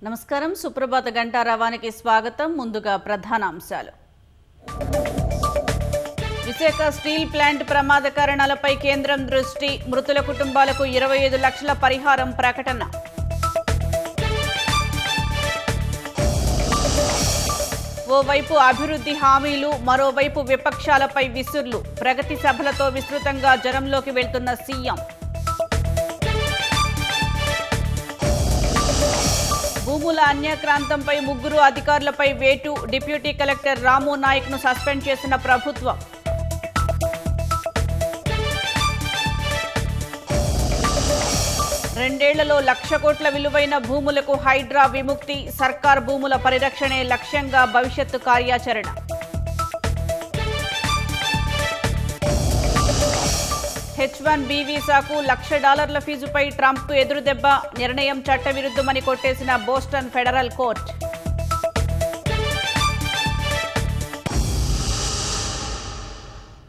నమస్కారం. సుప్రభాత గంటారావానికి స్వాగతం. ముందుగా ప్రధానాంశాలు. విశాఖ స్టీల్ ప్లాంట్ ప్రమాద కారణాలపై కేంద్రం దృష్టి. మృతుల కుటుంబాలకు 25 లక్షల పరిహారం ప్రకటన. ఓవైపు అభివృద్ధి హామీలు, మరోవైపు విపక్షాలపై విసుర్లు. ప్రగతి సభలతో విస్తృతంగా జనంలోకి వెళ్తున్న సీఎం. భూముల అన్యాక్రాంతంపై 3 అధికారులపై వేటు. డిప్యూటీ కలెక్టర్ రాము నాయక్ను సస్పెండ్ చేసిన ప్రభుత్వం. రెండేళ్లలో 1,00,000 కోట్ల విలువైన భూములకు హైడ్రా విముక్తి. సర్కార్ భూముల పరిరక్షణే లక్ష్యంగా భవిష్యత్తు కార్యాచరణ. H-1B వీసాకు $1,00,000 ఫీజుపై ట్రంప్కు ఎదురుదెబ్బ. నిర్ణయం చట్టవిరుద్ధమని కొట్టేసిన బోస్టన్ ఫెడరల్ కోర్టు.